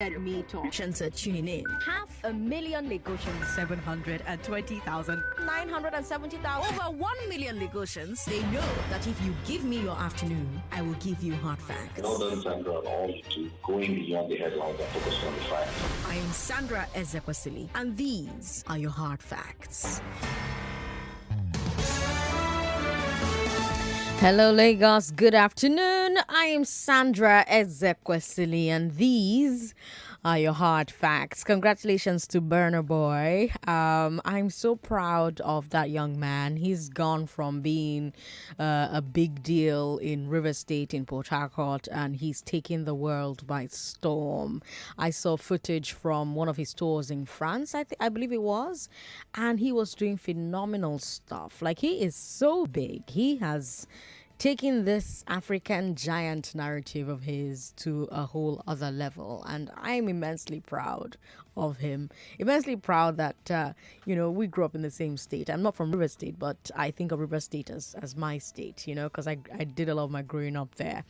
Me talk. Lagosians are tuning in. 500,000 Lagosians. 720,000. 970,000. Over 1 million Lagosians. They know that if you give me your afternoon, I will give you hard facts. In order, Sandra, all to going beyond the headlines and focus on the facts. I am Sandra Ezekwesili, and these are your hard facts. Hello, Lagos. Good afternoon. I am Sandra Ezekwesili, and these are your hard facts. Congratulations to Burner Boy. I'm so proud of that young man. He's gone from being a big deal in River State in Port Harcourt, and he's taking the world by storm. I saw footage from one of his tours in France, I believe it was, and he was doing phenomenal stuff. Like, he is so big. He has taking this African giant narrative of his to a whole other level. And I'm immensely proud of him. Immensely proud that, we grew up in the same state. I'm not from River State, but I think of River State as my state, because I did a lot of my growing up there.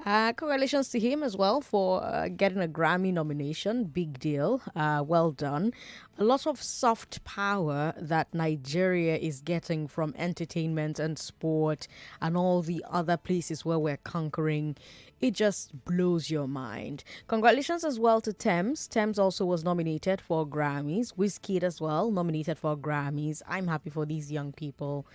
Congratulations to him as well for getting a Grammy nomination. Big deal. Well done. A lot of soft power that Nigeria is getting from entertainment and sport and all the other places where we're conquering. It just blows your mind. Congratulations as well to Thames. Thames also was nominated for Grammys. Wizkid as well, nominated for Grammys. I'm happy for these young people.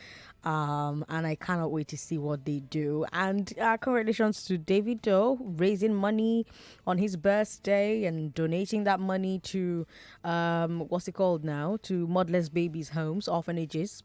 And I cannot wait to see what they do. And congratulations to Davido, raising money on his birthday and donating that money to, what's it called now? To motherless babies' homes, orphanages.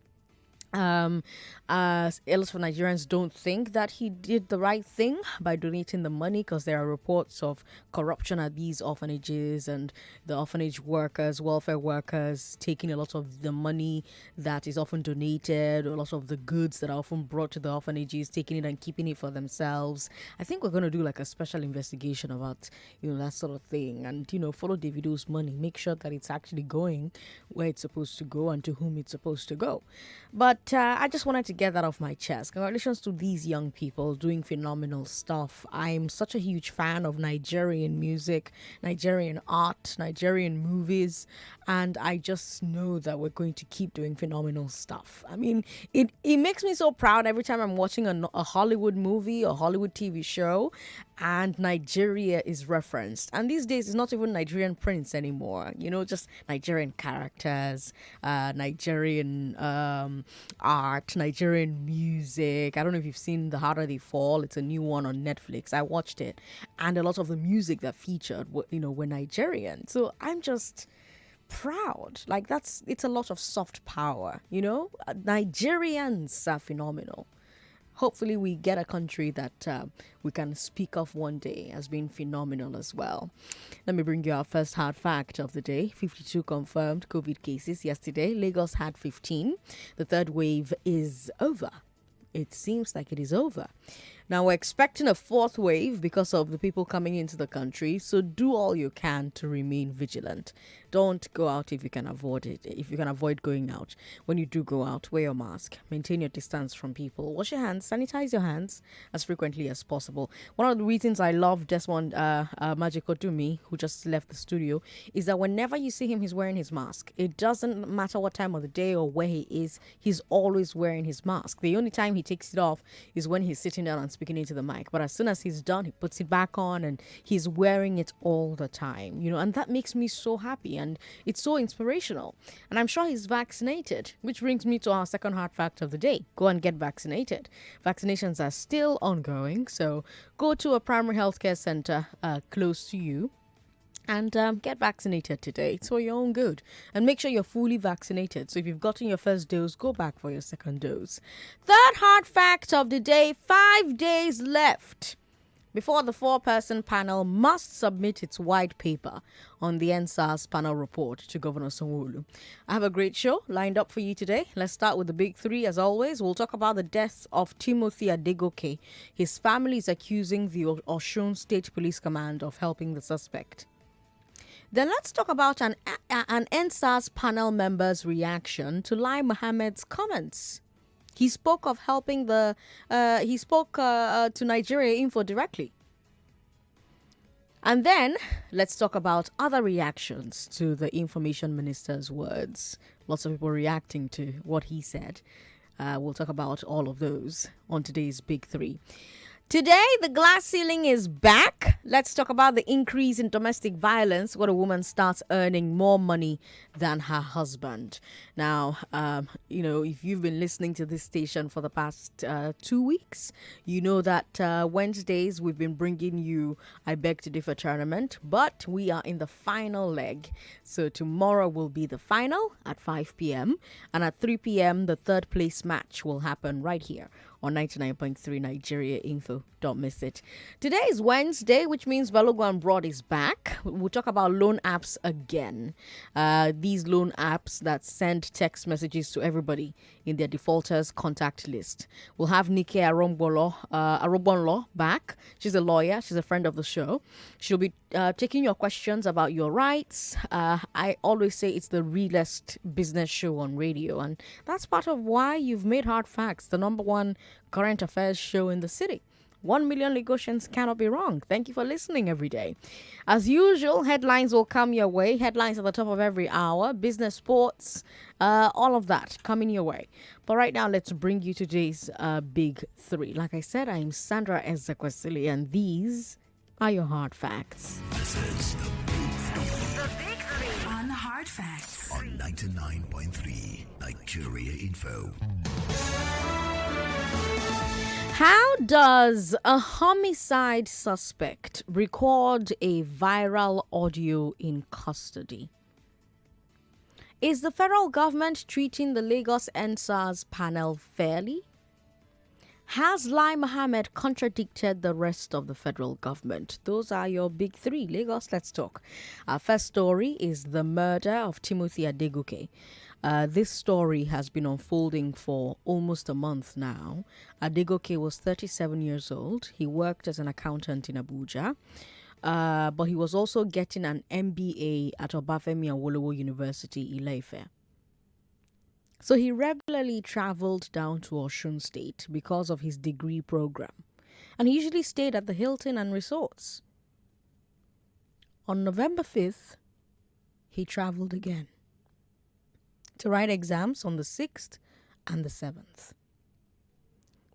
As a lot of Nigerians don't think that he did the right thing by donating the money, because there are reports of corruption at these orphanages and the orphanage workers, welfare workers, taking a lot of the money that is often donated, a lot of the goods that are often brought to the orphanages, taking it and keeping it for themselves. I think we're going to do like a special investigation about, that sort of thing, and, follow Davido's money, make sure that it's actually going where it's supposed to go and to whom it's supposed to go. But I just wanted to get that off my chest. Congratulations to these young people doing phenomenal stuff. I'm such a huge fan of Nigerian music, Nigerian art, Nigerian movies, and I just know that we're going to keep doing phenomenal stuff. I mean, it makes me so proud every time I'm watching a Hollywood movie or Hollywood TV show and Nigeria is referenced. And these days, it's not even Nigerian prince anymore, just Nigerian characters, Nigerian art, Nigerian music. I don't know if you've seen The Harder They Fall. It's a new one on Netflix. I watched it, and a lot of the music that featured were Nigerian. So I'm just proud. Like, it's a lot of soft power. Nigerians are phenomenal. Hopefully we get a country that we can speak of one day as being phenomenal as well. Let me bring you our first hard fact of the day. 52 confirmed COVID cases yesterday. Lagos had 15. The third wave is over. It seems like it is over. Now, we're expecting a fourth wave because of the people coming into the country. So do all you can to remain vigilant. Don't go out if you can avoid it. If you can avoid going out. When you do go out, wear your mask. Maintain your distance from people. Wash your hands. Sanitize your hands as frequently as possible. One of the reasons I love Desmond Majikotumi, who just left the studio, is that whenever you see him, he's wearing his mask. It doesn't matter what time of the day or where he is. He's always wearing his mask. The only time he takes it off is when he's sitting down and speaking into the mic. But as soon as he's done, he puts it back on, and he's wearing it all the time, and that makes me so happy, and it's so inspirational. And I'm sure he's vaccinated, which brings me to our second hard fact of the day. Go and get vaccinated. Vaccinations are still ongoing, so go to a primary healthcare center close to you and get vaccinated today. It's for your own good. And make sure you're fully vaccinated. So if you've gotten your first dose, go back for your second dose. Third hard fact of the day, 5 days left before the 4-person panel must submit its white paper on the EndSARS Panel report to Governor Sanwo-Olu. I have a great show lined up for you today. Let's start with the big three. As always, we'll talk about the death of Timothy Adegoke. His family is accusing the Osun State Police Command of helping the suspect. Then let's talk about an EndSARS panel member's reaction to Lai Mohammed's comments. He spoke of helping to Nigeria Info directly. And then let's talk about other reactions to the information minister's words. Lots of people reacting to what he said. We'll talk about all of those on today's Big Three. Today, the glass ceiling is back. Let's talk about the increase in domestic violence when a woman starts earning more money than her husband. Now, if you've been listening to this station for the past 2 weeks, you know that Wednesdays we've been bringing you I Beg to Differ tournament, but we are in the final leg. So tomorrow will be the final at 5 p.m. and at 3 p.m. the third place match will happen right here on 99.3 Nigeria Info. Don't miss it. Today is Wednesday, which means Balogun and Broad is back. We'll talk about loan apps again. These loan apps that send text messages to everybody in their defaulters contact list. We'll have Nike Arobonlo back. She's a lawyer. She's a friend of the show. She'll be taking your questions about your rights. I always say it's the realest business show on radio, and that's part of why you've made Hard Facts the number one current affairs show in the city. 1 million Lagosians cannot be wrong. Thank you for listening every day. As usual, headlines will come your way. Headlines at the top of every hour. Business, sports, all of that coming your way. But right now, let's bring you today's Big Three. Like I said, I'm Sandra Ezekwesili, and these are your Hard Facts. This is the Big Three on Hard Facts on 99.3 Nigeria Info. How does a homicide suspect record a viral audio in custody? Is the federal government treating the Lagos EndSARS Panel fairly? Has Lai Mohammed contradicted the rest of the federal government? Those are your Big Three. Lagos, let's talk. Our first story is the murder of Timothy Adegoke. This story has been unfolding for almost a month now. Adegoke was 37 years old. He worked as an accountant in Abuja, but he was also getting an MBA at Obafemi Awolowo University, Ile-Ife. So he regularly traveled down to Osun State because of his degree program, and he usually stayed at the Hilton and resorts. On November 5th, he traveled again to write exams on the 6th and the 7th.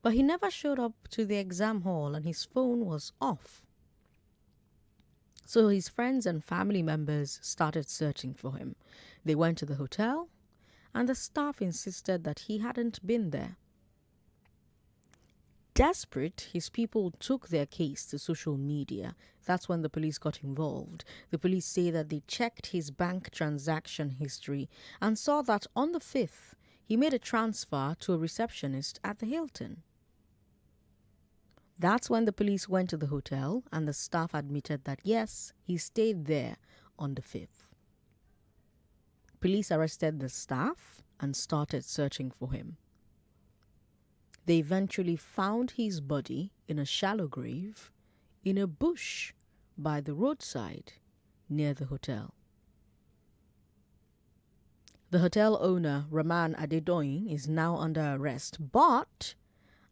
But he never showed up to the exam hall and his phone was off. So his friends and family members started searching for him. They went to the hotel and the staff insisted that he hadn't been there. Desperate, his people took their case to social media. That's when the police got involved. The police say that they checked his bank transaction history and saw that on the 5th, he made a transfer to a receptionist at the Hilton. That's when the police went to the hotel and the staff admitted that yes, he stayed there on the 5th. Police arrested the staff and started searching for him. They eventually found his body in a shallow grave in a bush by the roadside near the hotel. The hotel owner, Raman Adedoyin, is now under arrest, but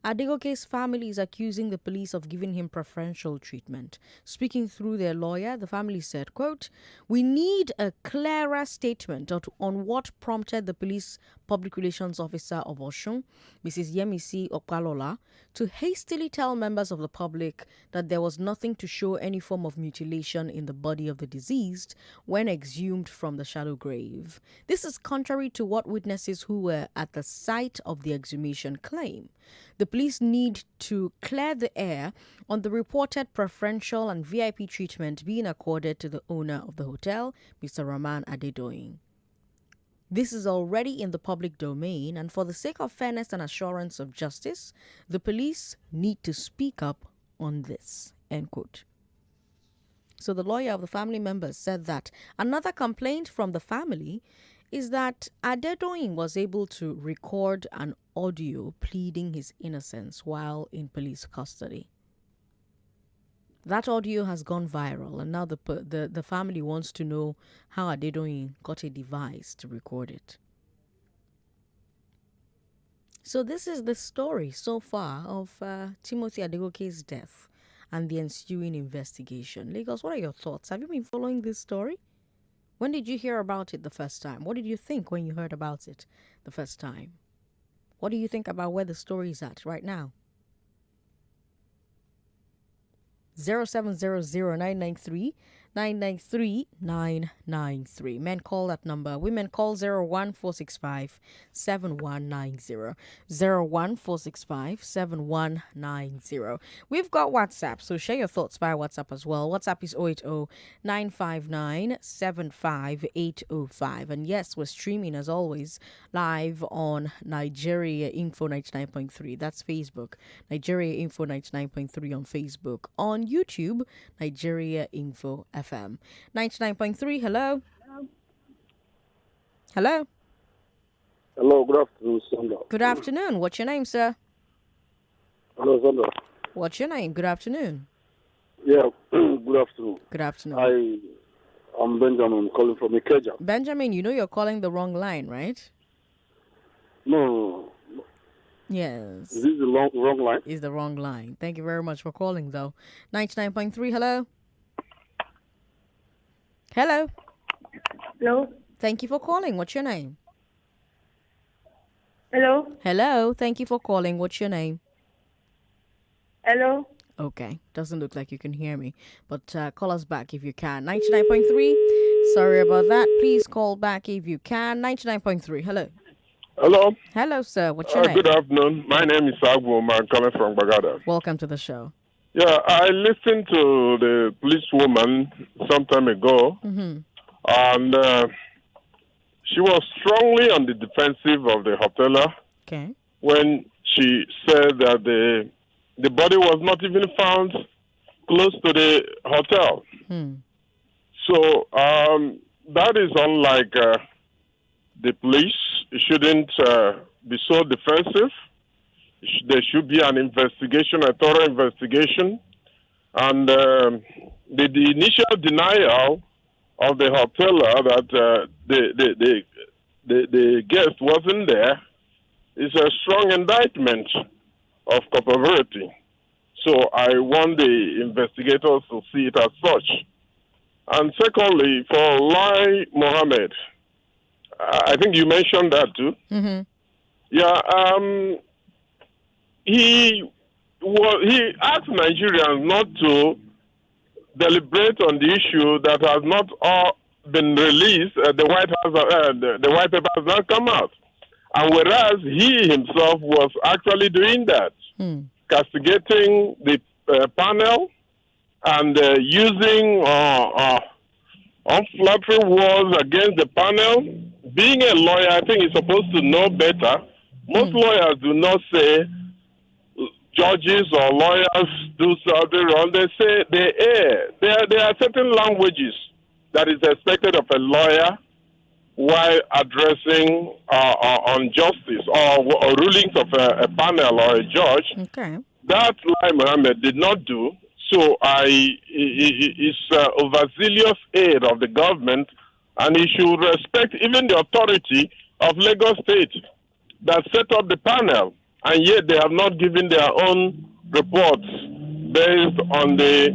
Adegoke's family is accusing the police of giving him preferential treatment. Speaking through their lawyer, the family said, quote, "We need a clearer statement on what prompted the police public relations officer of Osun, Mrs. Yemisi Okpalola, to hastily tell members of the public that there was nothing to show any form of mutilation in the body of the deceased when exhumed from the shallow grave. This is contrary to what witnesses who were at the site of the exhumation claim. The police need to clear the air on the reported preferential and VIP treatment being accorded to the owner of the hotel, Mr. Raman Adedoyin. This is already in the public domain, and for the sake of fairness and assurance of justice, the police need to speak up on this." End quote. So the lawyer of the family members said that another complaint from the family is that Adedoyin was able to record an audio pleading his innocence while in police custody. That audio has gone viral, and now the family wants to know how Adedoyin got a device to record it. So this is the story so far of Timothy Adegoke's death. and the ensuing investigation. Lagos, what are your thoughts? Have you been following this story? When did you hear about it the first time? What did you think when you heard about it the first time? What do you think about where the story is at right now? 0700 993 993. Men call that number. Women call 01465 7190. 01465 We've got WhatsApp, so share your thoughts via WhatsApp as well. WhatsApp is 080 959 75805. And yes, we're streaming as always live on Nigeria Info 99.3. That's Facebook. Nigeria Info 99.3 on Facebook. On YouTube, Nigeria Info FM 99.3. Hello. Hello. Hello, good afternoon, Sandra. Good afternoon. What's your name, sir? Hello, Sandra. What's your name? Good afternoon. Yeah, good afternoon. Good afternoon. I'm Benjamin calling from Ikeja. Benjamin, you know you're calling the wrong line, right? No. Yes. Is this the wrong line? Is the wrong line. Thank you very much for calling, though. 99.3. Hello. Hello. Hello. Thank you for calling. What's your name? Hello. Hello. Thank you for calling. What's your name? Hello. Okay. Doesn't look like you can hear me. But call us back if you can. 99.3. Sorry about that. Please call back if you can. 99.3. Hello. Hello. Hello, sir. What's your name? Good afternoon. My name is Agbo. I'm calling from Bagada. Welcome to the show. Yeah, I listened to the policewoman some time ago, and she was strongly on the defensive of the hoteler when she said that the body was not even found close to the hotel. So that is unlike the police. It shouldn't be so defensive. There should be an investigation, a thorough investigation. And the initial denial of the hoteler that the guest wasn't there is a strong indictment of culpability. So I want the investigators to see it as such. And secondly, for Lai Mohammed, I think you mentioned that too. Yeah, he asked Nigerians not to deliberate on the issue that has not all been released. The White House, the white paper has not come out, and whereas he himself was actually doing that, castigating the panel and using unflattering words against the panel. Being a lawyer, I think he's supposed to know better. Most lawyers do not say judges or lawyers do something wrong. They say they err. There are certain languages that is expected of a lawyer while addressing on justice or rulings of a panel or a judge. Okay. That Lai Mohammed did not do. So it's overzealous aid of the government, and he should respect even the authority of Lagos State that set up the panel, and yet they have not given their own reports based on the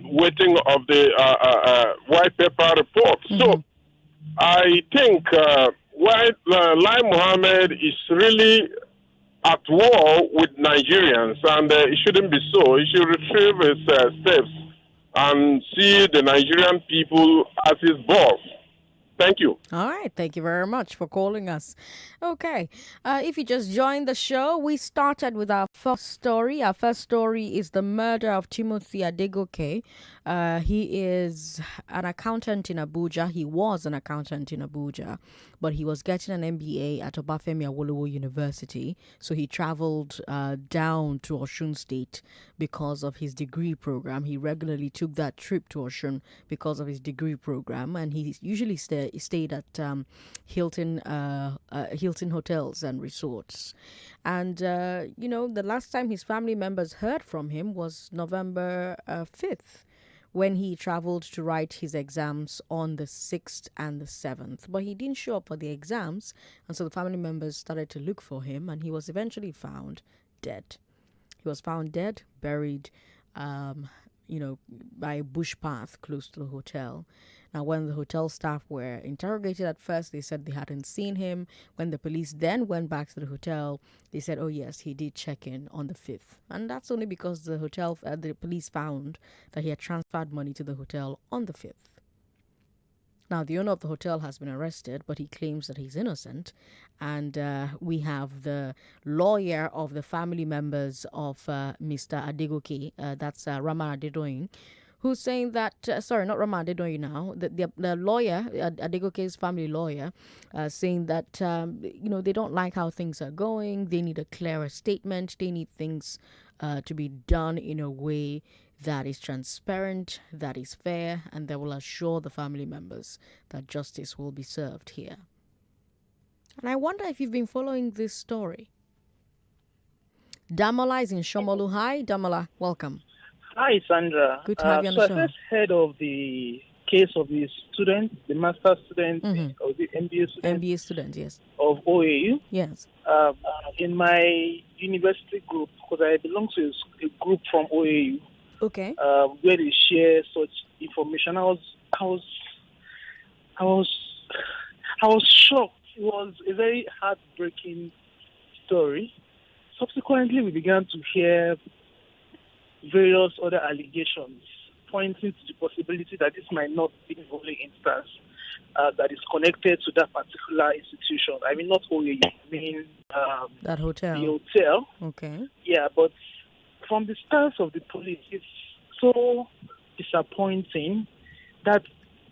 waiting of the white paper report. So I think while Lai Mohammed is really at war with Nigerians, and it shouldn't be so. He should retrieve his steps and see the Nigerian people as his boss. Thank you. All right. Thank you very much for calling us. Okay. If you just joined the show, we started with our first story. Our first story is the murder of Timothy Adegoke. He is an accountant in Abuja. He was an accountant in Abuja, but he was getting an MBA at Obafemi Awolowo University. So he traveled down to Osun State because of his degree program. He regularly took that trip to Osun because of his degree program, and he usually stayed at Hilton hotels and resorts. And the last time his family members heard from him was November 5th, when he traveled to write his exams on the 6th and the 7th. But he didn't show up for the exams, and so the family members started to look for him, and he was eventually found dead. He was found dead, buried by a bush path close to the hotel. Now, when the hotel staff were interrogated at first, they said they hadn't seen him. When the police then went back to the hotel, they said, oh, yes, he did check in on the 5th. And that's only because the police found that he had transferred money to the hotel on the 5th. Now, the owner of the hotel has been arrested, but he claims that he's innocent. And we have the lawyer of the family members of Mr. Adegoke, that's Rama Adedoyin, who's saying that, not Rama Adedoyin now, the lawyer, Adegoke's family lawyer, saying that, they don't like how things are going. They need a clearer statement. They need things to be done in a way that is transparent, that is fair, and that will assure the family members that justice will be served here. And I wonder if you've been following this story. Damola is in Shomolu. Hi, Damola. Welcome. Hi, Sandra. Good to have you on the show. I first heard of the case of the student, the master student, or the MBA student. MBA student, yes. Of OAU. Yes. In my university group, because I belong to a group from OAU. Okay. Where they share such information. I was shocked. It was a very heartbreaking story. Subsequently, we began to hear various other allegations pointing to the possibility that this might not be the only instance that is connected to that particular institution. I mean, not OAU. I mean, that hotel. The hotel. Okay. Yeah, but from the stance of the police, it's so disappointing that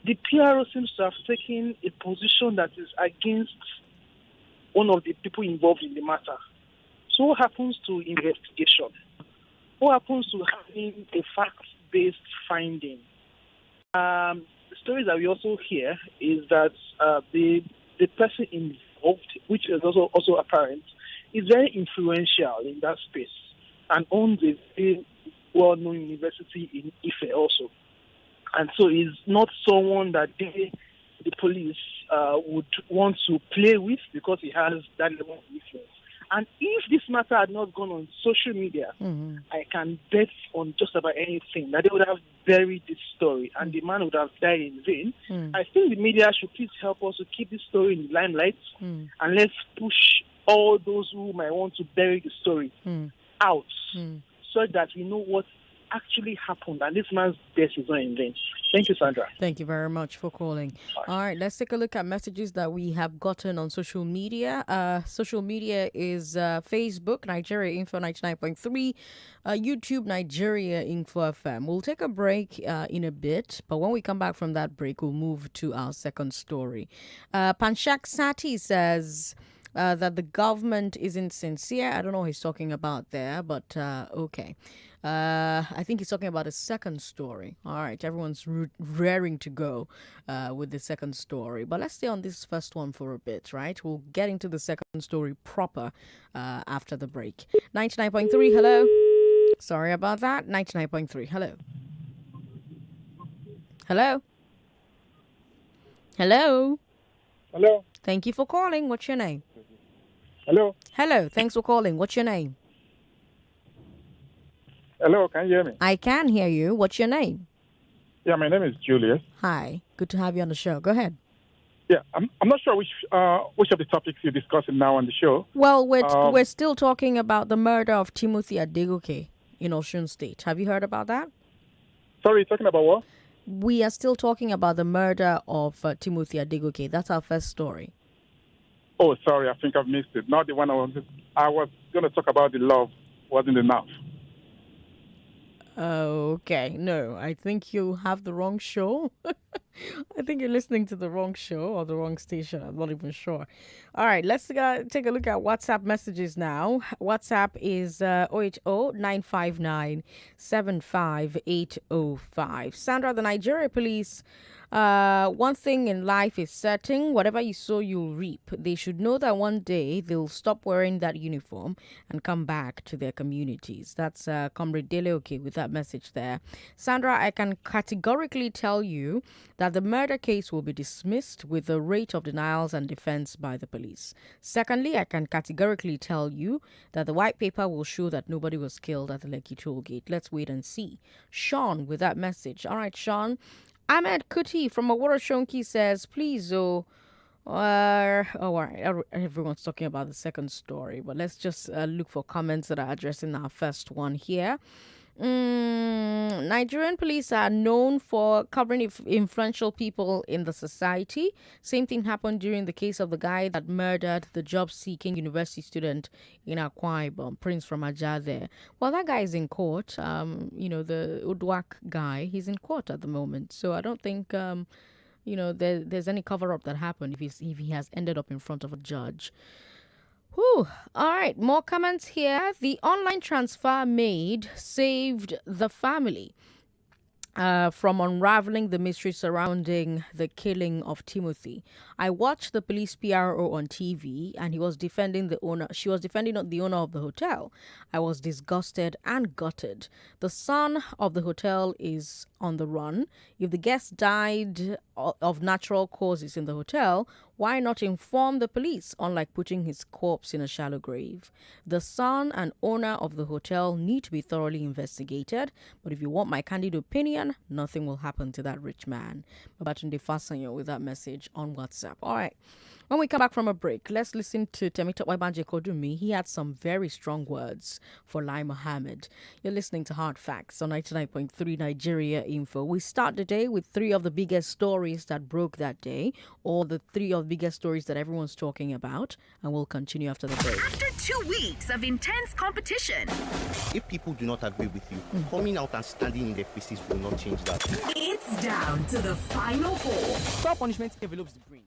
the PRO seems to have taken a position that is against one of the people involved in the matter. So what happens to investigation? What happens to having a fact-based finding? The stories that we also hear is that the person involved, which is also apparent, is very influential in that space and owns a very well-known university in Ife also. And so he's not someone that the police would want to play with because he has that level of influence. And if this matter had not gone on social media, I can bet on just about anything that they would have buried this story and the man would have died in vain. I think the media should please help us to keep this story in the limelight and let's push all those who might want to bury the story out so that we know what actually happened and this man's death is not in vain. Thank you, Sandra. Thank you very much for calling. All right, let's take a look at messages that we have gotten on social media. Social media is Facebook, Nigeria Info 99.3, YouTube, Nigeria Info FM. We'll take a break in a bit, but when we come back from that break, we'll move to our second story. Panshak Sati says that the government isn't sincere. I don't know what he's talking about there, but okay. I think he's talking about a second story. All right, everyone's raring to go with the second story. But let's stay on this first one for a bit, right? We'll get into the second story proper after the break. 99.3, hello. Sorry about that. 99.3, hello. Hello. Hello. Hello. Thank you for calling. What's your name? Hello. Hello. Thanks for calling. What's your name? Hello, can you hear me? I can hear you. What's your name? Yeah, my name is Julius. Hi. Good to have you on the show. Go ahead. Yeah, I'm not sure which of the topics you're discussing now on the show. Well, we're still talking about the murder of Timothy Adegoke in Osun State. Have you heard about that? Sorry, talking about what? We are still talking about the murder of Timothy Adegoke. That's our first story. Oh, sorry, I think I've missed it. Not the one I was going to talk about. The love wasn't enough. Okay, no, I think you have the wrong show. I think you're listening to the wrong show or the wrong station. I'm not even sure. All right, let's take a look at WhatsApp messages now. WhatsApp is 080-959-75805. Sandra, the Nigeria police, one thing in life is certain: whatever you sow, you'll reap. They should know that one day they'll stop wearing that uniform and come back to their communities. That's Comrade Deleoke with that message there. Sandra, I can categorically tell you that that the murder case will be dismissed with the rate of denials and defense by the police. Secondly, I can categorically tell you that the white paper will show that nobody was killed at the Lekki toll gate. Let's wait and see. Sean with that message. All right, Sean. Ahmed Kuti from Awara Shonki says, please, all right. Everyone's talking about the second story, but let's just look for comments that are addressing our first one here. Nigerian police are known for covering influential people in the society. Same thing happened during the case of the guy that murdered the job-seeking university student in Akwa Ibom, Prince from Ajah there. Well, that guy is in court. The Udwak guy, he's in court at the moment. So I don't think, there's any cover-up that happened if he has ended up in front of a judge. Whew. All right, more comments here. The online transfer made saved the family from unraveling the mystery surrounding the killing of Timothy. I watched the police PRO on TV, and he was defending the owner. She was defending the owner of the hotel. I was disgusted and gutted. The son of the hotel is on the run. If the guest died of natural causes in the hotel, why not inform the police, unlike putting his corpse in a shallow grave? The son and owner of the hotel need to be thoroughly investigated, but if you want my candid opinion, nothing will happen to that rich man. Babatunde Fasanyo with that message on WhatsApp. All right. When we come back from a break, let's listen to Temitope Banje Kodumi. He had some very strong words for Lai Mohammed. You're listening to Hard Facts on 99.3 Nigeria Info. We start the day with 3 of the biggest stories that broke that day, or the 3 of the biggest stories that everyone's talking about, and we'll continue after the break. After 2 weeks of intense competition, if people do not agree with you, coming out and standing in their faces will not change that. it's down to the final 4. Proper punishment develops the brain.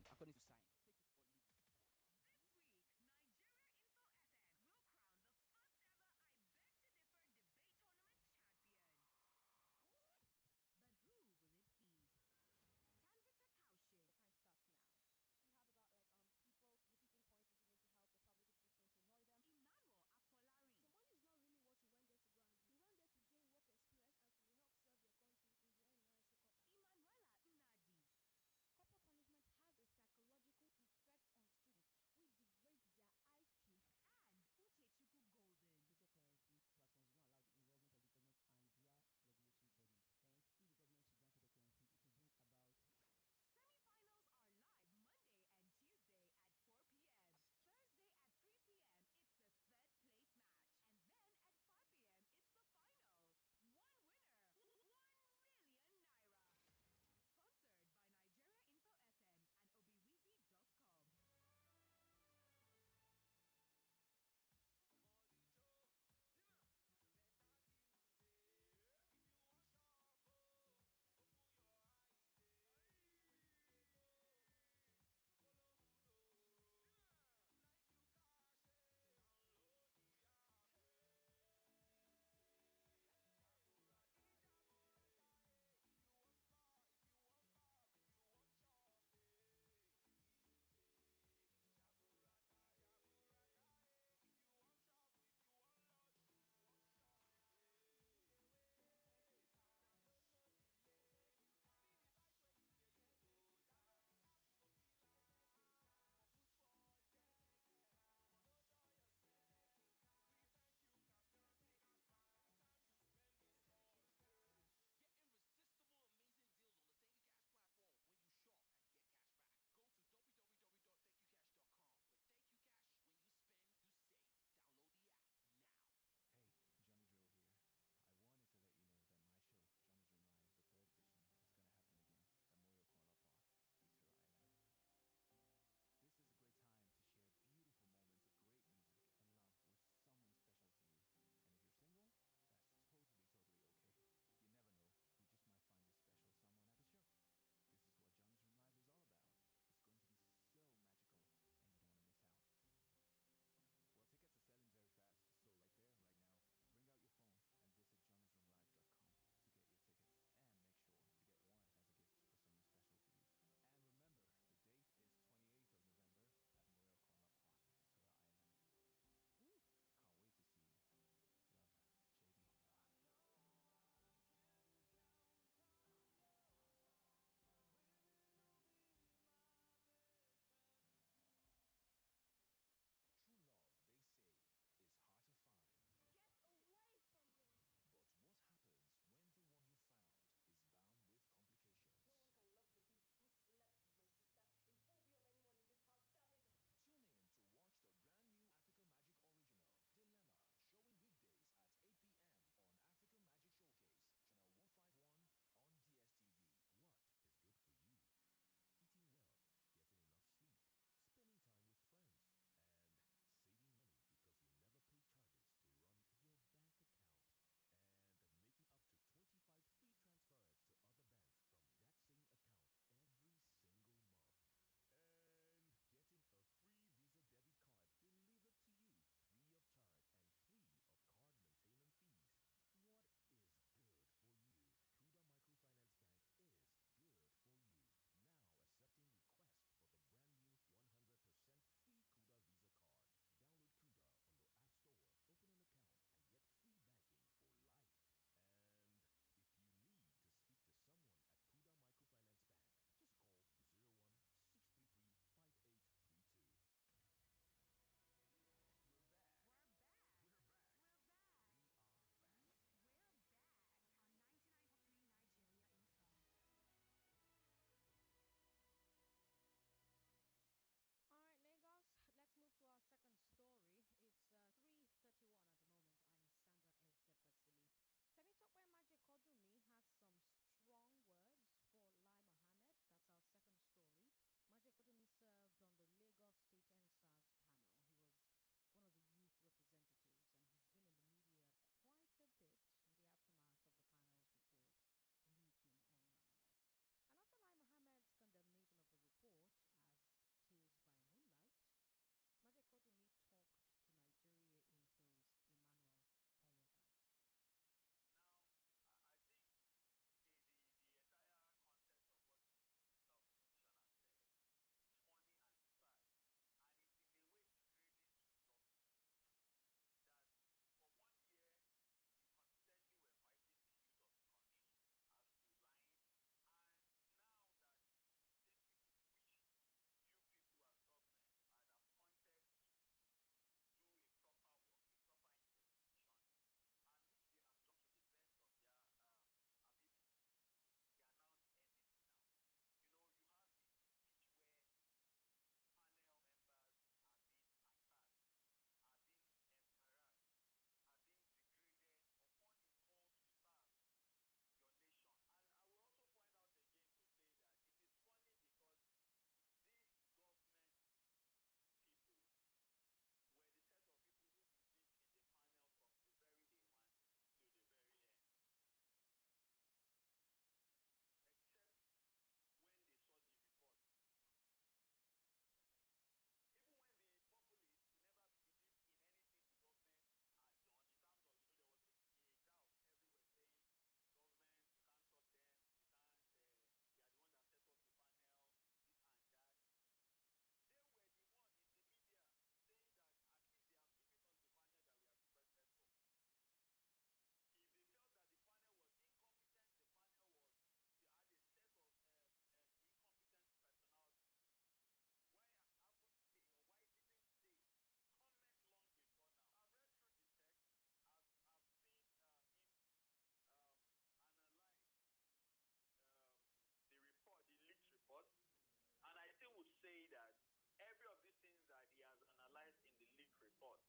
report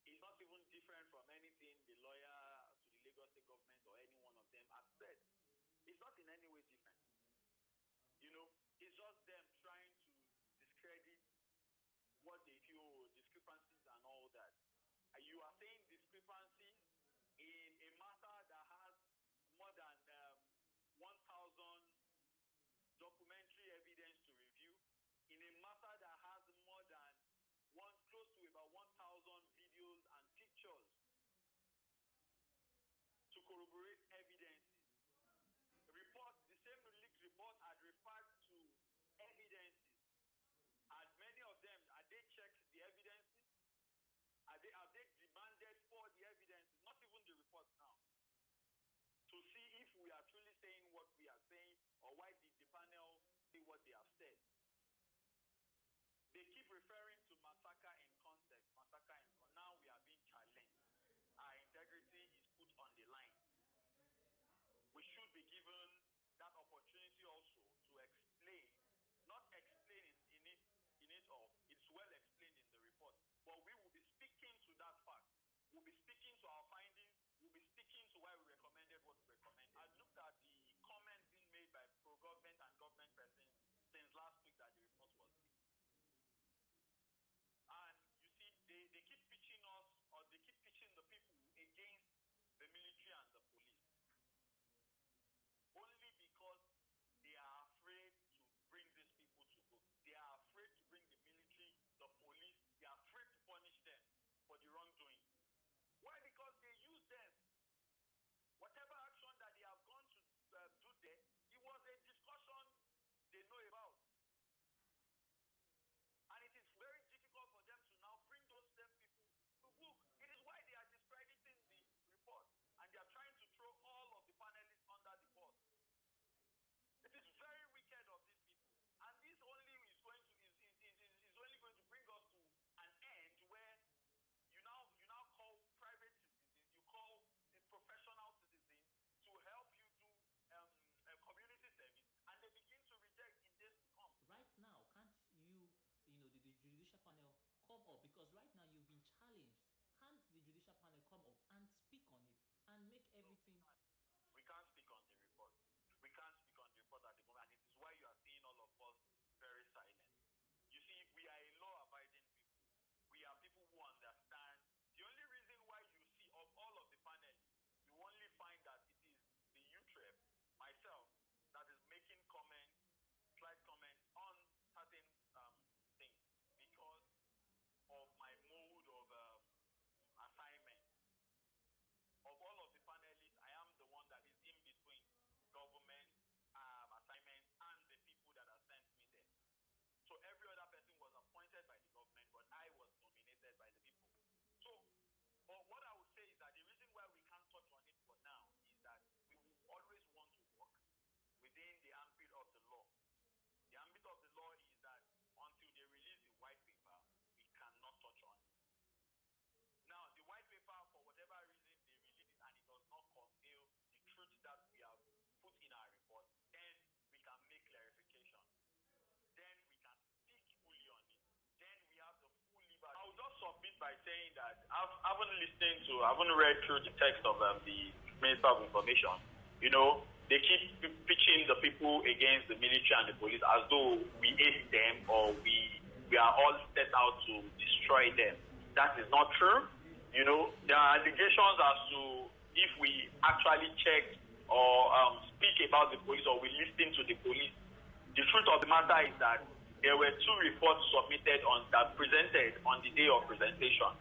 is not even different from anything the lawyer to the Lagos State government or any one of them have said. It's not in any way different. It's just them trying to discredit what they feel discrepancies and all that. You are saying discrepancies in a matter that has more than 1,000 documentary evidence to review, in a matter that has more than close to about 1,000 videos and pictures to corroborate evidences. The same leaked report had referred to evidences. Had many of them, had they checked the evidences? Have they demanded for the evidences? Not even the reports now. To see if we are truly saying what we are saying, or why did the panel say what they have said. They keep referring to massacre in context. Now we are being challenged. Our integrity is put on the line. We should be given that opportunity also to explain, not explain in it all. It's well explained in the report. But we will be speaking to that fact. We'll be speaking to our findings. We'll be speaking to why we recommended what we recommended. I looked at the comments being made by pro-government and government persons since last week that the report was made. And you see, they keep pitching us, or they keep pitching the people against the military and the police. Only because they are afraid to bring these people to book. They are afraid to bring the military, the police. They are afraid to punish them for the wrongdoing. Why? Because they use them. Whatever action that they have gone to do there, it was a discussion they know about. And it is very difficult for them to now bring those same people to book. It is why they are discrediting the report. And they are trying to throw all of the panelists under the bus. It is very wicked of these people. And this only is only going to bring us to an end where you now call private citizens, you call a professional citizen to help you do a community service, and they begin to reject in this to come. Right now, can't the judicial panel come up? Because right now you've been challenged. Can't the judicial panel come up and speak on it and make everything? We can't speak on the report. We can't speak on the report at the moment, and it is why you are seeing all of us very silent. You see, we are a law-abiding people. We are people who understand. The only reason why you see of all of the panelists, you only find that it is the UTREP, myself, that is making comments, slight comments on certain things because of my mode of assignment. Of all of the panelists, I am the one that is in between government assignments and the people that are sent me there. So every other person was appointed by the government, but I was nominated by the people. So, but what I would say is that the reason why we can't touch on it for now is that we will always want to work within the ambit of the law. The ambit of the law is that until they release the white paper, we cannot touch on it. Now, the white paper, for whatever reason, they release it and it does not conceal the truth that we have put in our report, then we can make clarification. Then we can speak fully on it. Then we have the full liberty. I will just submit by saying that I haven't read through the text of the Minister of Information. They keep pitching the people against the military and the police as though we hate them or we are all set out to destroy them. That is not true. There are allegations as to if we actually check or speak about the police or we listen to the police. The truth of the matter is that there were two reports submitted presented on the day of presentation.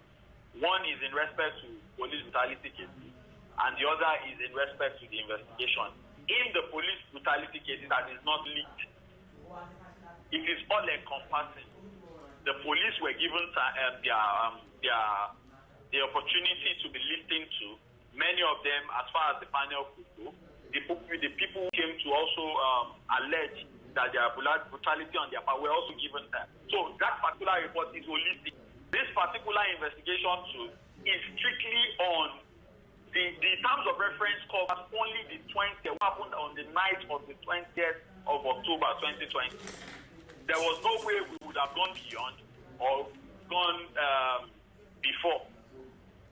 One is in respect to police brutality cases, and the other is in respect to the investigation. In the police brutality cases that is not leaked, it is all encompassing. The police were given the opportunity to be listened to. Many of them, as far as the panel could go, the people who came to also allege that there are brutality on their part were also given that. So that particular report is holistic. This particular investigation too is strictly on the terms of reference covers only the 20th, what happened on the night of the 20th of October 2020. There was no way we would have gone beyond or gone before.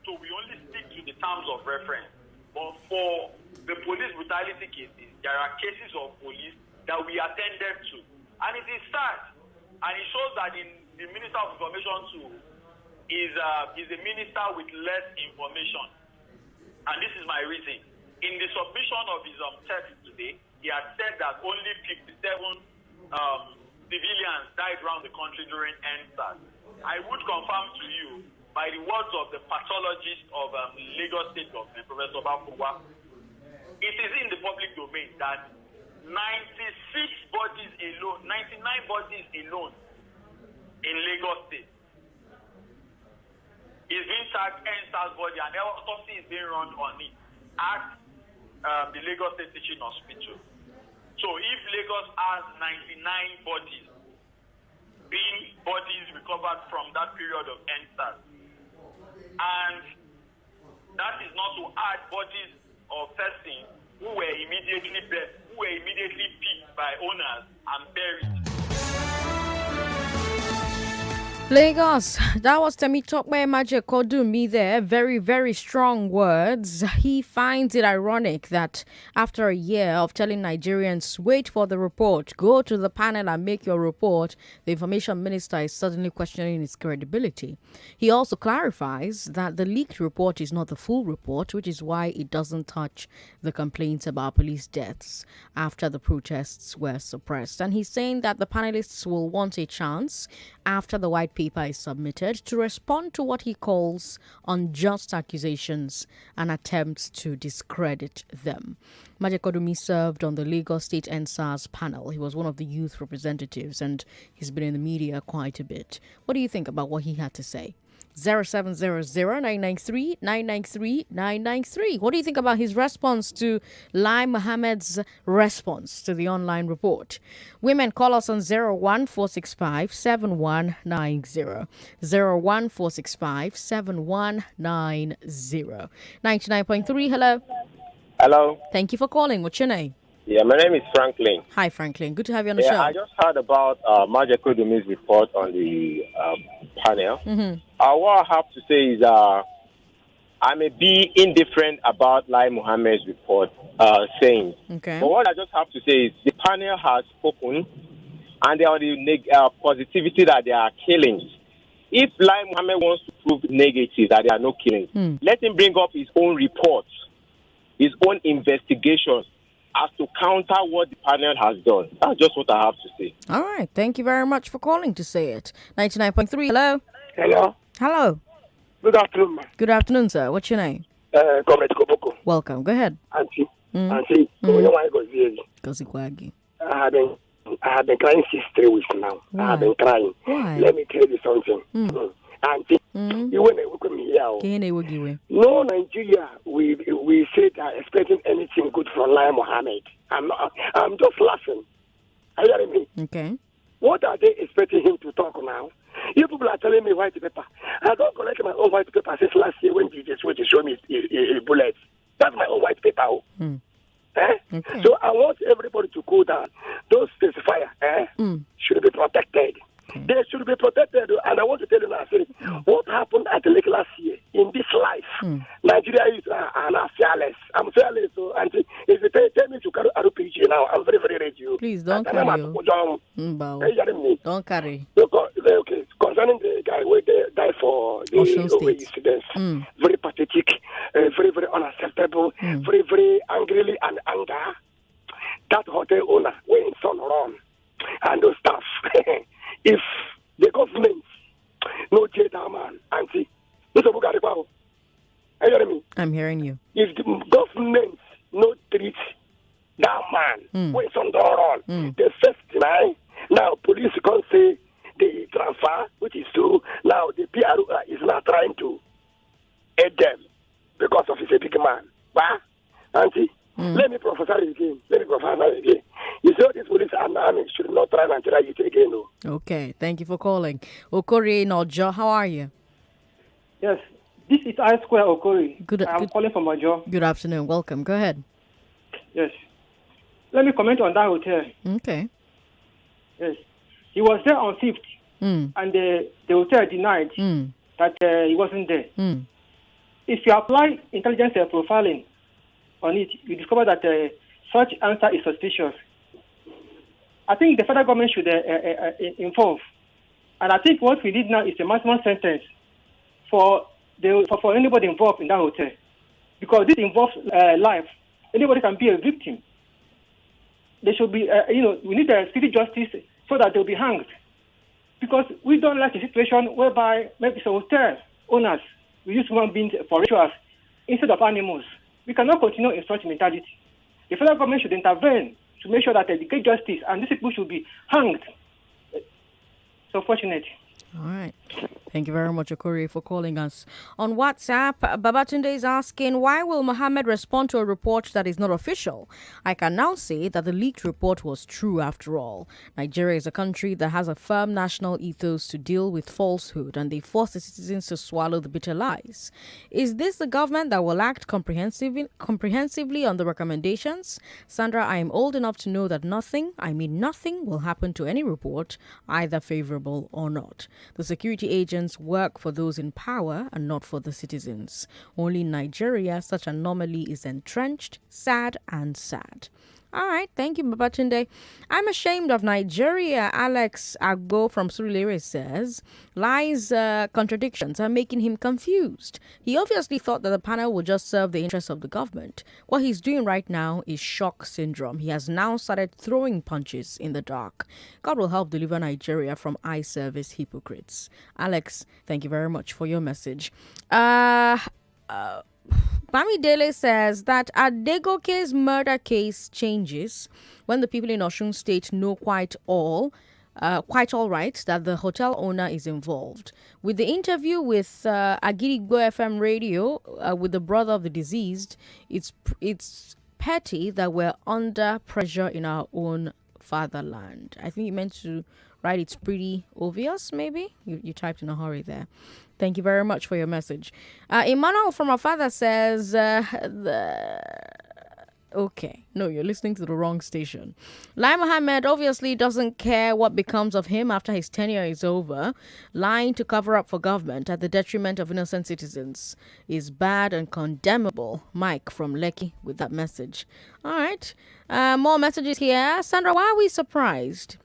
So we only stick to the terms of reference. But for the police brutality cases, there are cases of police that we attended to. And it is sad. And it shows that the Minister of Information too is a minister with less information. And this is my reason. In the submission of his text today, he had said that only 57 civilians died around the country during EndSARS. I would confirm to you, by the words of the pathologist of Lagos State Government, Professor Bafuwa, it is in the public domain that 99 bodies alone in Lagos State is being tagged EndSARS body, and autopsy is being run on it at the Lagos State Teaching Hospital. So if Lagos has 99 bodies, being bodies recovered from that period of EndSARS, and that is not to add bodies of persons who were immediately picked by owners and buried. Lagos, that was Temitope Majekodumi there. Very, very strong words. He finds it ironic that after a year of telling Nigerians, wait for the report, go to the panel and make your report, the information minister is suddenly questioning its credibility. He also clarifies that the leaked report is not the full report, which is why it doesn't touch the complaints about police deaths after the protests were suppressed. And he's saying that the panelists will want a chance after the white paper is submitted to respond to what he calls unjust accusations and attempts to discredit them. Majekodumi served on the Lagos EndSARS Panel. He was one of the youth representatives and he's been in the media quite a bit. What do you think about what he had to say? 0700-993-993-993. What do you think about his response to Lai Mohammed's response to the online report? Women, call us on 01465-7190. 01465-7190. 99.3, hello. Hello. Thank you for calling. What's your name? Yeah, my name is Franklin. Hi, Franklin. Good to have you on the show. I just heard about Majekodumi's report on the panel. Mm-hmm. What I have to say is I may be indifferent about Lai Mohammed's report saying. Okay. But what I just have to say is the panel has spoken and they are the positivity that there are killings. If Lai Mohammed wants to prove negative that there are no killings, let him bring up his own report, his own investigation as to counter what the panel has done. That's just what I have to say. All right. Thank you very much for calling to say it. 99.3. Hello. Hello. Hello. Good afternoon, ma'am. Good afternoon, sir. What's your name? Comrade Koboko. Welcome. Go ahead. Auntie. Mm. I have been crying since 3 weeks now. Why? I have been crying. Why? Let me tell you something. Auntie, you want to welcome me here. No Nigeria, we said expecting anything good from Lai Mohammed. I'm just laughing. Are you hearing me? Okay. What are they expecting him to talk now? You people are telling me white paper. I don't collect my own white paper since last year when you just went to show me a bullet. That's my own white paper. Okay. So I want everybody to go down. Those ceasefire should be protected. They should be protected. And I want to tell you now, what happened at the lake last year in this life? Nigeria is fearless. I'm fearless. So, and if you tell me to carry RPG now, I'm very, very ready. Please don't carry. Don't carry. Okay. Concerning the guy who died for the incidents, very pathetic, very, very unacceptable, very, very angrily and anger. That hotel owner went on run and those staff. If the government no take that man, auntie, are you hearing me? I'm hearing you. If the government no treat that man, when some don't run, the first time, now police can't say the transfer, which is true. Now the PRO is not trying to aid them because of he's a big man. Bah, auntie, let me prophesy again. You see, these police and army should not try and try it again. No. Okay, thank you for calling. Okori Nojo, how are you? Yes, this is I Square Okori. I'm calling from Ojo. Good afternoon. Welcome. Go ahead. Yes. Let me comment on that hotel. Okay. Yes. He was there on 5th. and the hotel denied that he wasn't there. If you apply intelligence profiling on it, you discover that such answer is suspicious. I think the federal government should involve. And I think what we need now is a maximum sentence for anybody involved in that hotel. Because this involves life. Anybody can be a victim. There should be, we need a speedy justice so that they'll be hanged. Because we don't like a situation whereby maybe some hotel owners we use human beings for rituals instead of animals. We cannot continue in such mentality. The federal government should intervene to make sure that they get justice, and these people should be hanged. So fortunate. All right. Thank you very much, Okori, for calling us. On WhatsApp, Babatunde is asking, why will Mohammed respond to a report that is not official? I can now say that the leaked report was true after all. Nigeria is a country that has a firm national ethos to deal with falsehood, and they force the citizens to swallow the bitter lies. Is this the government that will act comprehensively on the recommendations? Sandra, I am old enough to know that nothing will happen to any report, either favorable or not. The security agents work for those in power and not for the citizens. Only in Nigeria, such anomaly is entrenched, sad and sad. All right, thank you, Babatunde. I'm ashamed of Nigeria. Alex Agbo from Surulere says, Lai's contradictions are making him confused. He obviously thought that the panel would just serve the interests of the government. What he's doing right now is shock syndrome. He has now started throwing punches in the dark. God will help deliver Nigeria from eye service hypocrites. Alex, thank you very much for your message. Bamidele says that Adegoke's murder case changes when the people in Osun State know quite all right that the hotel owner is involved. With the interview with Agirigbo FM radio with the brother of the deceased, it's petty that we're under pressure in our own fatherland. I think you meant to write it's pretty obvious, maybe? You typed in a hurry there. Thank you very much for your message. Emmanuel from our father says, okay, no, you're listening to the wrong station. Lai Mohammed obviously doesn't care what becomes of him after his tenure is over. Lying to cover up for government at the detriment of innocent citizens is bad and condemnable. Mike from Lekki with that message. All right, more messages here. Sandra, why are we surprised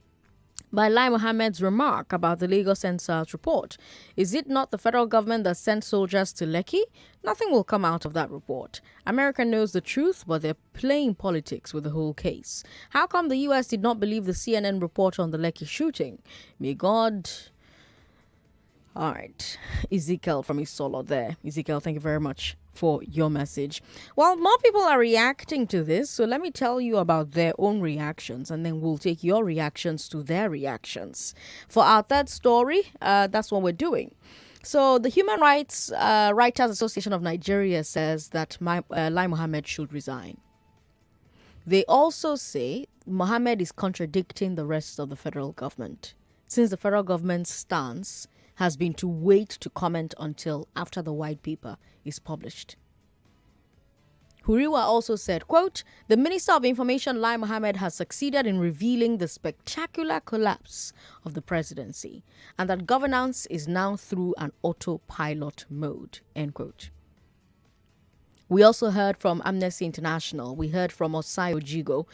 by Lai Mohammed's remark about the Lagos EndSARS report? Is it not the federal government that sent soldiers to Lekki? Nothing will come out of that report. America knows the truth, but they're playing politics with the whole case. How come the U.S. did not believe the CNN report on the Lekki shooting? May God... All right. Ezekiel from Isolo there. Ezekiel, thank you very much for your message. Well, more people are reacting to this, so let me tell you about their own reactions, and then we'll take your reactions to their reactions. For our third story, that's what we're doing. So the Human Rights Writers Association of Nigeria says that Lai Mohammed should resign. They also say Mohammed is contradicting the rest of the federal government, since the federal government's stance has been to wait to comment until after the white paper is published. Huriwa also said, quote, the Minister of Information, Lai Mohammed, has succeeded in revealing the spectacular collapse of the presidency and that governance is now through an autopilot mode, end quote. We also heard from Amnesty International. We heard from Osai Ojigo.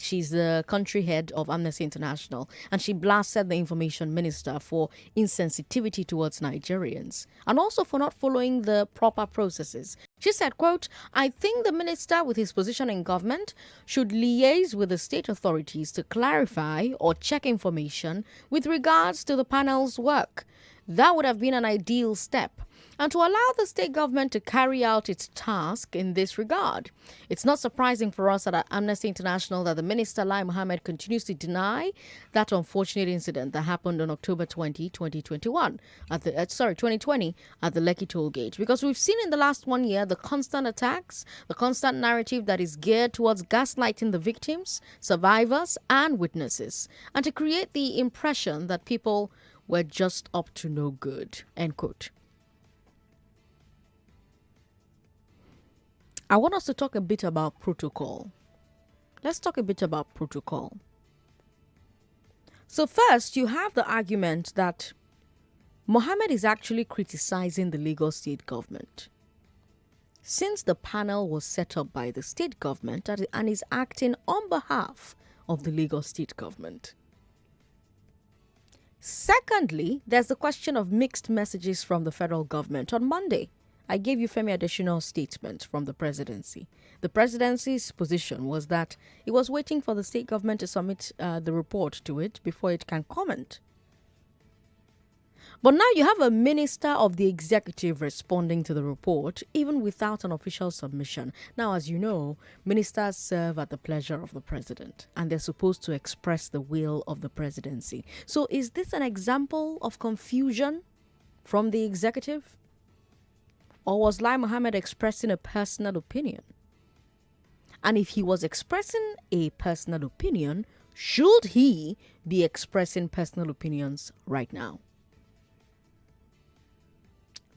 She's the country head of Amnesty International, and she blasted the information minister for insensitivity towards Nigerians and also for not following the proper processes. She said, quote, I think the minister with his position in government should liaise with the state authorities to clarify or check information with regards to the panel's work. That would have been an ideal step, and to allow the state government to carry out its task in this regard. It's not surprising for us at Amnesty International that the Minister Lai Mohammed continues to deny that unfortunate incident that happened on October 20, 2020 at the Lekki toll gate, because we've seen in the last 1 year the constant attacks, the constant narrative that is geared towards gaslighting the victims, survivors, and witnesses, and to create the impression that people were just up to no good, end quote. I want us to talk a bit about protocol. Let's talk a bit about protocol. So first, you have the argument that Mohammed is actually criticizing the Lagos state government, since the panel was set up by the state government and is acting on behalf of the Lagos state government. Secondly, there's the question of mixed messages from the federal government. On Monday, I gave you Femi Adesina's statement from the presidency. The presidency's position was that it was waiting for the state government to submit the report to it before it can comment. But now you have a minister of the executive responding to the report, even without an official submission. Now, as you know, ministers serve at the pleasure of the president, and they're supposed to express the will of the presidency. So is this an example of confusion from the executive? Or was Lai Mohammed expressing a personal opinion? And if he was expressing a personal opinion, should he be expressing personal opinions right now?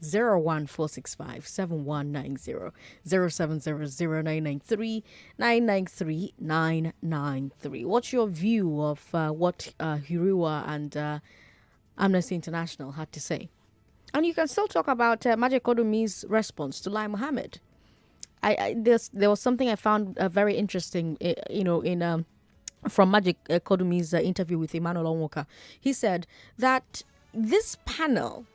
01465 7190 0700 993 993. What's your view of what Hiriwa and Amnesty International had to say? And you can still talk about Magic Kodumi's response to Lai Mohammed. There was something I found very interesting, from Magic Kodumi's interview with Emmanuel Onwoka. He said that this panel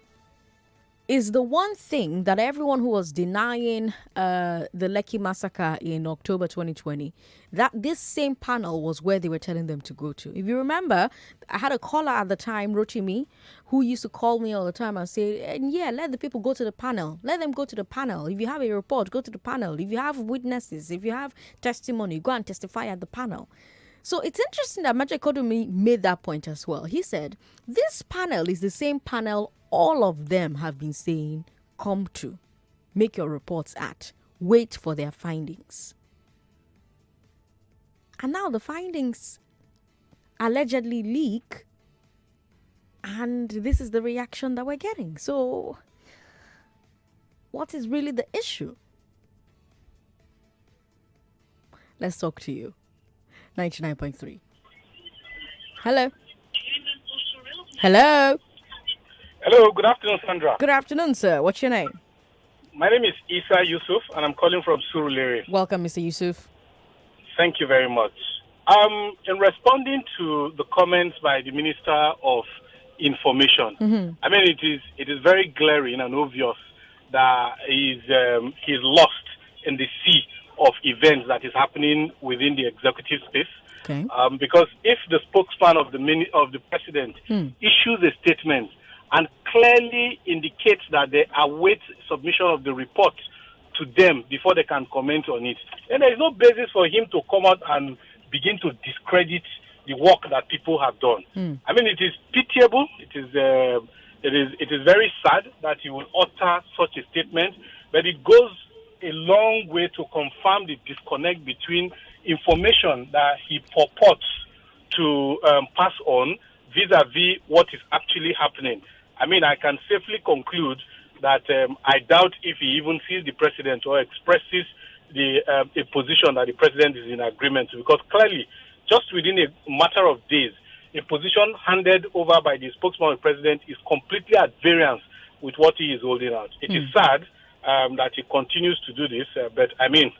is the one thing that everyone who was denying the Lekki massacre in October 2020, that this same panel was where they were telling them to go to. If you remember, I had a caller at the time, Rotimi, who used to call me all the time and say, yeah, let the people go to the panel. Let them go to the panel. If you have a report, go to the panel. If you have witnesses, if you have testimony, go and testify at the panel. So it's interesting that Magic Kodumi made that point as well. He said, this panel is the same panel all of them have been saying, come to, make your reports at, wait for their findings. And now the findings allegedly leak, and this is the reaction that we're getting. So, what is really the issue? Let's talk to you. 99.3. Hello. Hello. Hello, good afternoon, Sandra. Good afternoon, sir. What's your name? My name is Isa Yusuf, and I'm calling from Surulere. Welcome, Mr. Yusuf. Thank you very much. In responding to the comments by the Minister of Information, I mean, it is very glaring and obvious that he's lost in the sea of events that is happening within the executive space. Okay. Because if the spokesman of the president issues a statement and clearly indicates that they await submission of the report to them before they can comment on it, then there is no basis for him to come out and begin to discredit the work that people have done. I mean, it is pitiable. It is very sad that he will utter such a statement, but it goes a long way to confirm the disconnect between information that he purports to pass on vis-a-vis what is actually happening. I mean, I can safely conclude that I doubt if he even sees the president or expresses a position that the president is in agreement to, because clearly, just within a matter of days, a position handed over by the spokesman of the president is completely at variance with what he is holding out. It is sad that he continues to do this, but I mean,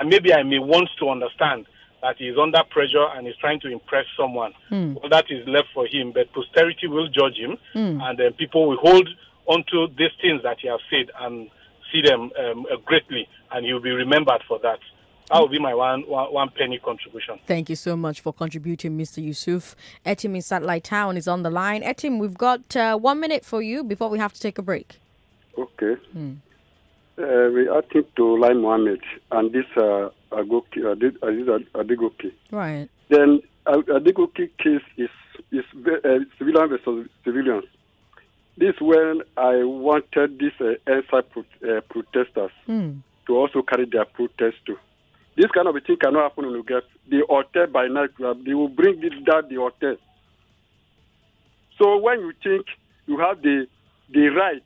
maybe I may want to understand that he is under pressure and is trying to impress someone. Well, that is left for him, but posterity will judge him, and then people will hold onto these things that he has said and see them greatly, and he will be remembered for that. That will be my one penny contribution. Thank you so much for contributing, Mr. Yusuf. Etim in Satellite Town is on the line. Etim, we've got 1 minute for you before we have to take a break. Okay. We are talking to Lai Mohammed and this Adegoke. Right. Then Adegoke case is civilian versus civilians. This when I wanted these EndSARS protesters to also carry their protest too. This kind of a thing cannot happen in Lagos. The hotel by night, they will bring this down the hotel. So when you think you have the right,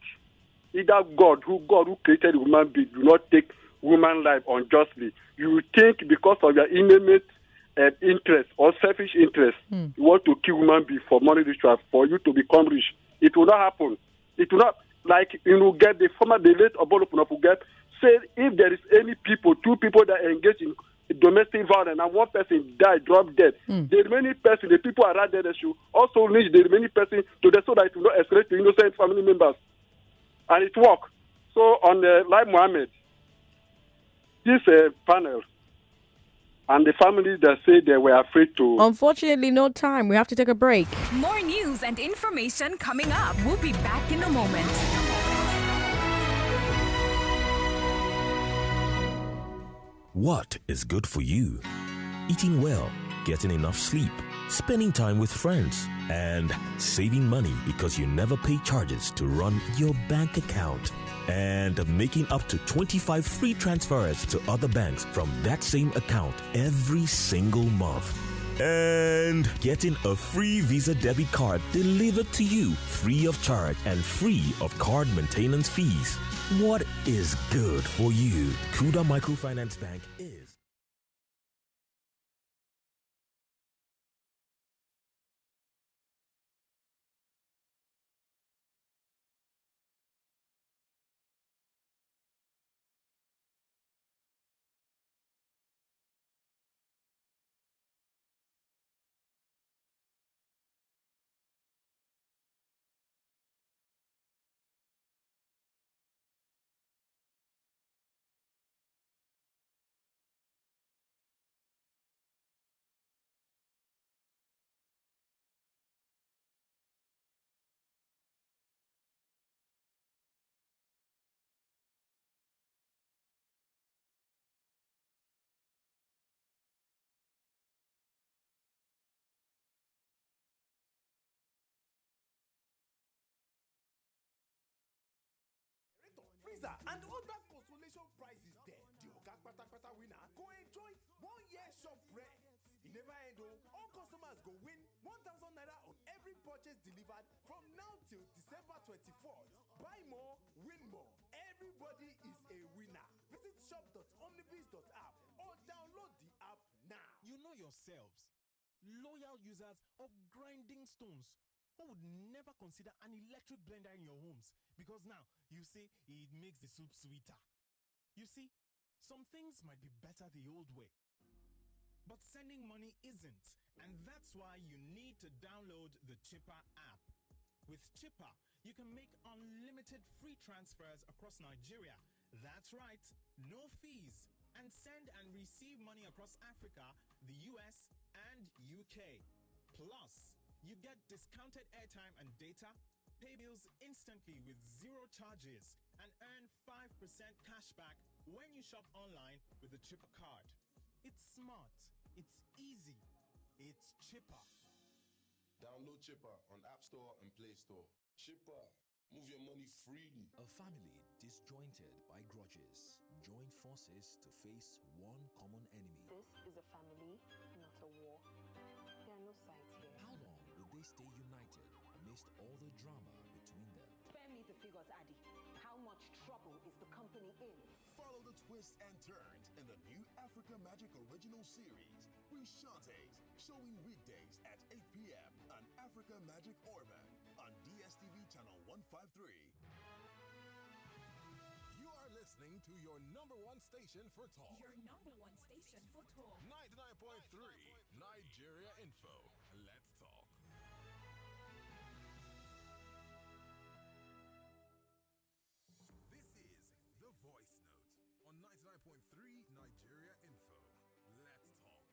either God who created human being do not take human life unjustly. You think because of your inanimate interest or selfish interest. You want to kill human being for money ritual for you to become rich. It will not happen. It will not, like, get the late Obolo get, say if there is any people, 2 people that engage in domestic violence and 1 person die, drop dead, the remaining person, the people around there, they should also lynch the remaining person to the so that it will not escalate to innocent family members. And it worked. So on Lai Mohammed, this panel, and the families that say they were afraid to. Unfortunately, no time. We have to take a break. More news and information coming up. We'll be back in a moment. What is good for you? Eating well, getting enough sleep, spending time with friends, and saving money because you never pay charges to run your bank account. And making up to 25 free transfers to other banks from that same account every single month. And getting a free Visa debit card delivered to you free of charge and free of card maintenance fees. What is good for you? Kuda Microfinance Bank is. Freezer and other consolation prizes there. The Oga Kpata winner go enjoy 1 year shop rent. It never end though. All customers go win 1,000 naira on every purchase delivered from now till December 24th. Buy more, win more. Everybody is a winner. Visit shop.omnibis.app or download the app now. You know yourselves, loyal users of grinding stones who would never consider an electric blender in your homes because now you say it makes the soup sweeter. You see, some things might be better the old way, but sending money isn't, and that's why you need to download the Chipper app. With Chipper, you can make unlimited free transfers across Nigeria. That's right, no fees, and send and receive money across Africa, the US, and UK. Plus, you get discounted airtime and data, pay bills instantly with 0 charges, and earn 5% cashback when you shop online with the Chipper card. It's smart, it's easy, it's Chipper. Download Chipper on App Store and Play Store. Chipper, move your money freely. A family disjointed by grudges join forces to face one common enemy. This is a family, not a war. There are no sides here. How long will they stay united amidst all the drama between them? Spare me the figures, Addy. How much trouble is the company in? Follow the twists and turns in the new Africa Magic original series, Rishantes, showing weekdays at 8 p.m. on Africa Magic Orbit on DSTV channel 153. You are listening to your number one station for talk. Your number one station for talk. 99.3 Nigeria Info. Let's talk. This is The Voice Note on 99.3 Nigeria Info. Let's talk.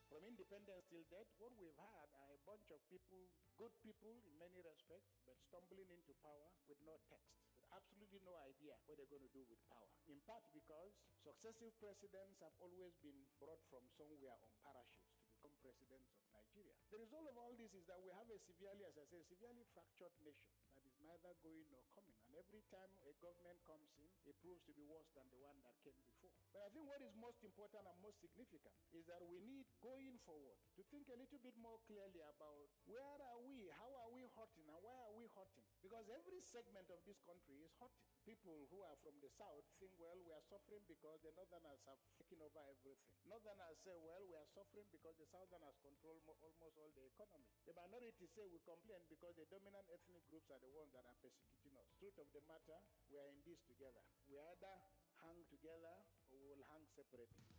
From independence till death, what we've had are a bunch of people, good people in many respects, but stumbling into power with no text, with absolutely no idea what they're going to do with power. In part because successive presidents have always been brought from somewhere on parachutes to become presidents of Nigeria. The result of all this is that we have a severely, as I say, severely fractured nation that is neither going nor coming. And every time a government comes in, it proves to be worse than the one that came before. But I think what is most important and most significant is that we need, going forward, to think a little bit more clearly about where are we, how are we hurting, and why are we hurting? Because every segment of this country is hurting. People who are from the south think, well, we are suffering because the northerners have taken over everything. Northerners say, well, we are suffering because the southerners control almost all the economy. The minorities say we complain because the dominant ethnic groups are the ones that are persecuting us. Truth of the matter, we are in this together. We either hang together or we will hang separately.